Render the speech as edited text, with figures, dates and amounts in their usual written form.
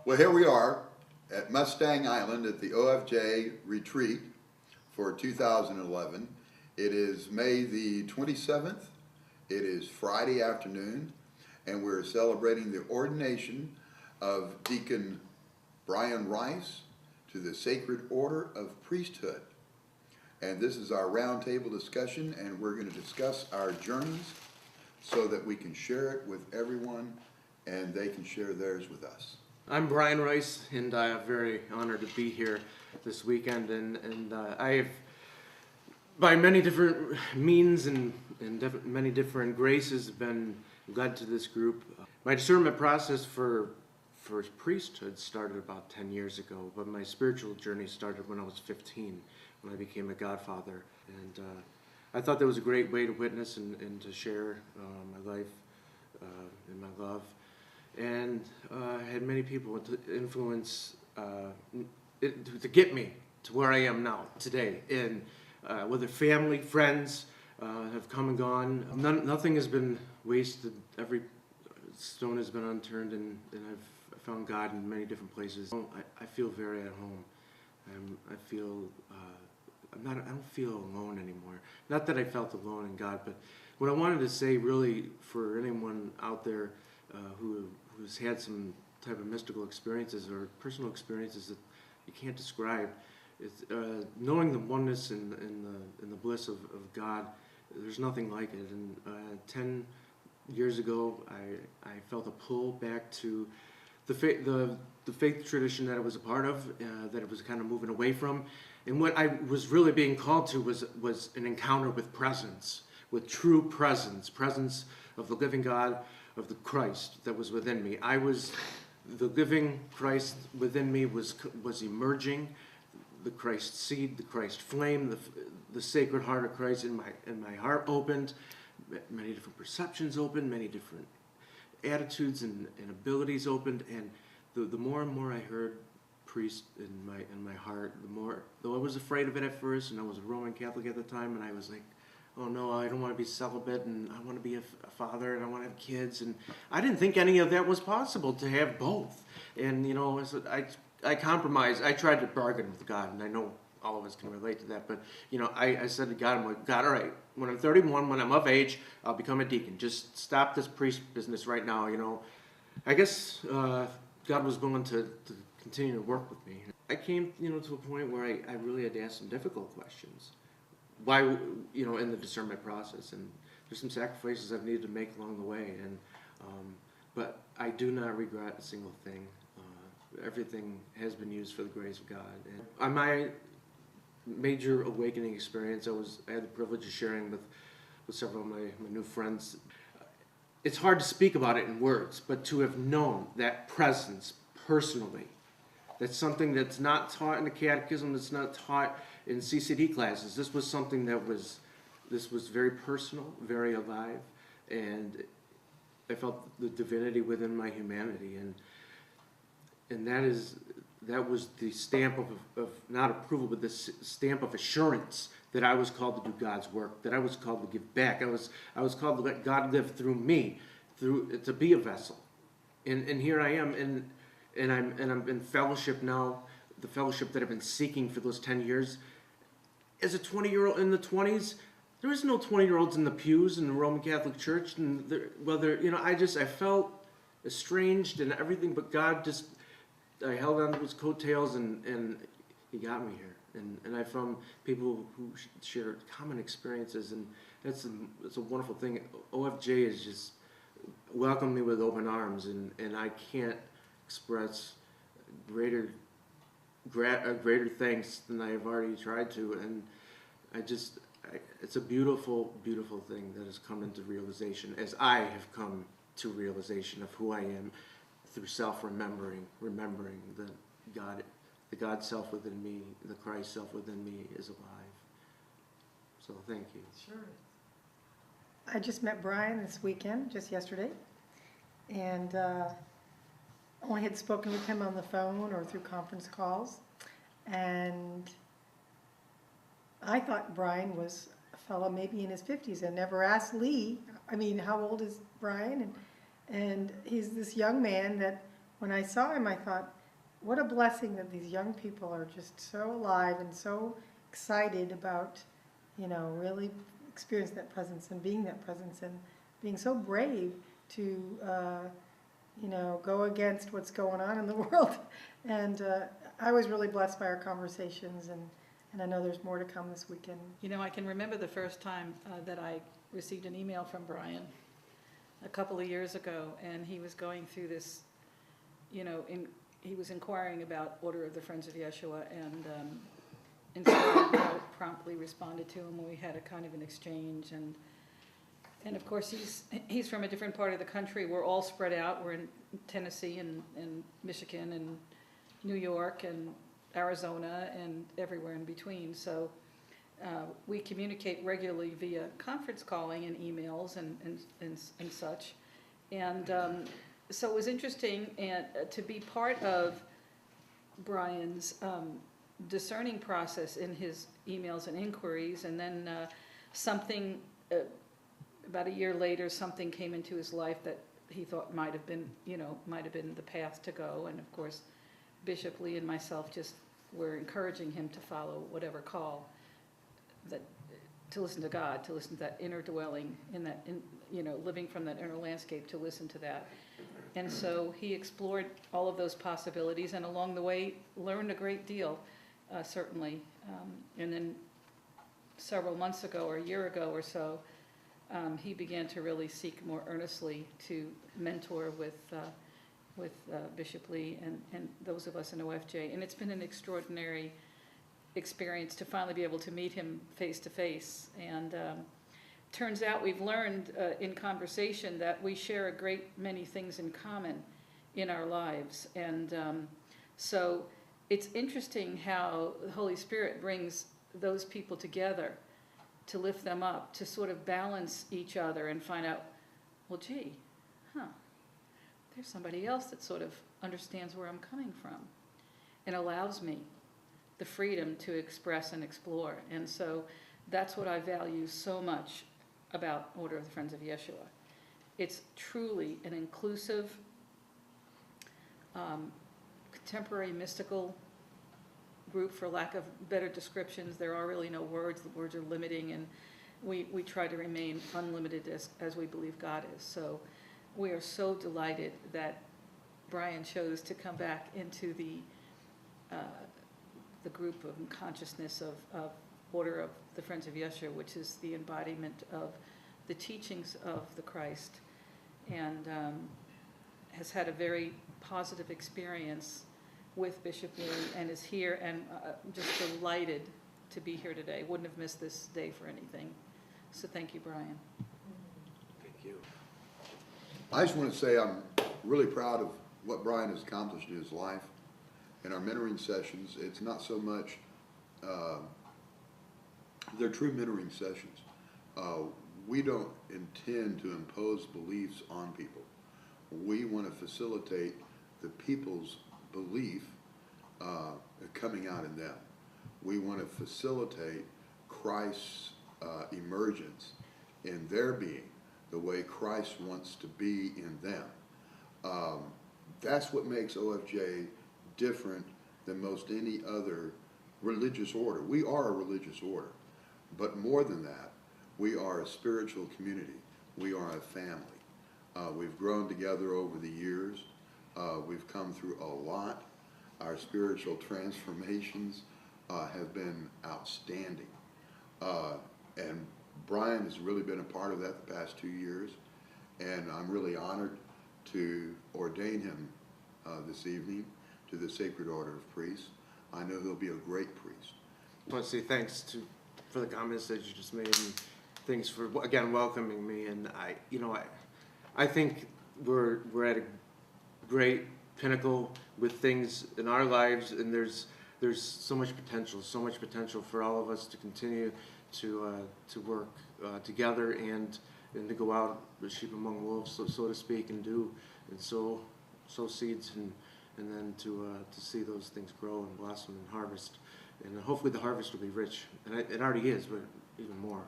Well, here we are at Mustang Island at the OFJ retreat for 2011. It is May the 27th. It is Friday afternoon, and we're celebrating the ordination of Deacon Bryan Rice to the Sacred Order of Priesthood. And this is our roundtable discussion, and we're going to discuss our journeys so that we can share it with everyone and they can share theirs with us. I'm Bryan Rice, and I'm very honored to be here this weekend. And I have, by many different means and many different graces, been led to this group. My discernment process for priesthood started about 10 years ago, but my spiritual journey started when I was 15, when I became a godfather. And I thought that was a great way to witness and to share my life and my love. And I had many people to influence to get me to where I am now, today. And whether family, friends have come and gone, nothing has been wasted. Every stone has been unturned, and I've found God in many different places. I feel very at home. I feel I don't feel alone anymore. Not that I felt alone in God, but what I wanted to say, really, for anyone out there who's had some type of mystical experiences or personal experiences that you can't describe, is knowing the oneness and the bliss of God. There's nothing like it. And 10 years ago, I felt a pull back to the faith tradition that I was a part of, that it was kind of moving away from. And what I was really being called to was an encounter with presence, with true presence of the living God, of the Christ that was within me. The living Christ within me was emerging, the Christ seed, the Christ flame, the sacred heart of Christ in my heart opened, many different perceptions opened, many different attitudes and abilities opened, and the more and more I heard priest in my heart, the more, though I was afraid of it at first, and I was a Roman Catholic at the time, and I was like, oh no, I don't want to be celibate, and I want to be a father, and I want to have kids, and I didn't think any of that was possible, to have both. And I compromised. I tried to bargain with God, and I know all of us can relate to that, but I said to God, I'm like, God, all right, when I'm 31, when I'm of age, I'll become a deacon. Just stop this priest business right now. I guess God was willing to continue to work with me. I came to a point where I really had to ask some difficult questions. Why, in the discernment process, and there's some sacrifices I've needed to make along the way, and but I do not regret a single thing. Everything has been used for the grace of God. And on my major awakening experience, I had the privilege of sharing with several of my new friends. It's hard to speak about it in words, but to have known that presence personally, that's something that's not taught in the catechism, that's not taught in CCD classes. This was something this was very personal, very alive, and I felt the divinity within my humanity, and that was the stamp of not approval, but the stamp of assurance that I was called to do God's work, that I was called to give back. I was called to let God live through me, to be a vessel, and here I am, and I'm in fellowship now, the fellowship that I've been seeking for those 10 years. As a 20-year-old in the 20s, there was no 20-year-olds in the pews in the Roman Catholic Church, and I felt estranged and everything, but God I held on to his coattails, and he got me here. And I found people who share common experiences, and that's a wonderful thing. OFJ has just welcomed me with open arms, and I can't express greater thanks than I have already tried to. And it's a beautiful, beautiful thing that has come into realization, as I have come to realization of who I am through remembering that the God self within me, the Christ self within me is alive. So thank you. Sure. I just met Bryan this weekend, just yesterday, and only had spoken with him on the phone or through conference calls, and I thought Bryan was a fellow maybe in his 50s. I never asked Lee, how old is Bryan? And he's this young man that when I saw him, I thought, what a blessing that these young people are just so alive and so excited about, really experiencing that presence and being that presence and being so brave to, go against what's going on in the world. And I was really blessed by our conversations, and I know there's more to come this weekend. I can remember the first time that I received an email from Brian a couple of years ago, and he was going through this, he was inquiring about Order of the Friends of Jeshua, and so I promptly responded to him. We had a kind of an exchange, and of course he's from a different part of the country. We're all spread out. We're in Tennessee and Michigan and New York and Arizona and everywhere in between. So we communicate regularly via conference calling and emails and such. And so it was interesting to be part of Brian's discerning process in his emails and inquiries. And then something, about a year later, something came into his life that he thought might have been the path to go. And of course, Bishop Lee and myself just were encouraging him to follow whatever call, to listen to God, to listen to that inner dwelling, living from that inner landscape, to listen to that. And so he explored all of those possibilities, and along the way learned a great deal, certainly. And then several months ago, or a year ago or so, he began to really seek more earnestly to mentor with Bishop Lee and those of us in OFJ. And it's been an extraordinary experience to finally be able to meet him face to face. And turns out we've learned in conversation that we share a great many things in common in our lives. And so it's interesting how the Holy Spirit brings those people together to lift them up, to sort of balance each other and find out, well, gee, there's somebody else that sort of understands where I'm coming from and allows me the freedom to express and explore. And so that's what I value so much about Order of the Friends of Jeshua. It's truly an inclusive, contemporary mystical group, for lack of better descriptions. There are really no words. The words are limiting, and we try to remain unlimited as we believe God is. So we are so delighted that Brian chose to come back into the group of consciousness of Order of the Friends of Jeshua, which is the embodiment of the teachings of the Christ, and has had a very positive experience with Bishop Lee, and is here, and just delighted to be here today. Wouldn't have missed this day for anything. So thank you, Brian. Thank you. I just want to say I'm really proud of what Brian has accomplished in his life. In our mentoring sessions, it's not so much, they're true mentoring sessions. We don't intend to impose beliefs on people. We want to facilitate the people's belief coming out in them. We want to facilitate Christ's emergence in their being, the way Christ wants to be in them. That's what makes OFJ different than most any other religious order. We are a religious order, but more than that, we are a spiritual community. We are a family. We've grown together over the years. We've come through a lot. Our spiritual transformations have been outstanding. And Brian has really been a part of that the past 2 years, and I'm really honored to ordain him this evening to the Sacred Order of Priests. I know he'll be a great priest. I want to say thanks for the comments that you just made, and thanks for again welcoming me. And I think we're at a great pinnacle with things in our lives, and there's so much potential for all of us to continue to work together and to go out with sheep among wolves, so to speak, and sow seeds and then to see those things grow and blossom and harvest. And hopefully the harvest will be rich, and it already is, but even more.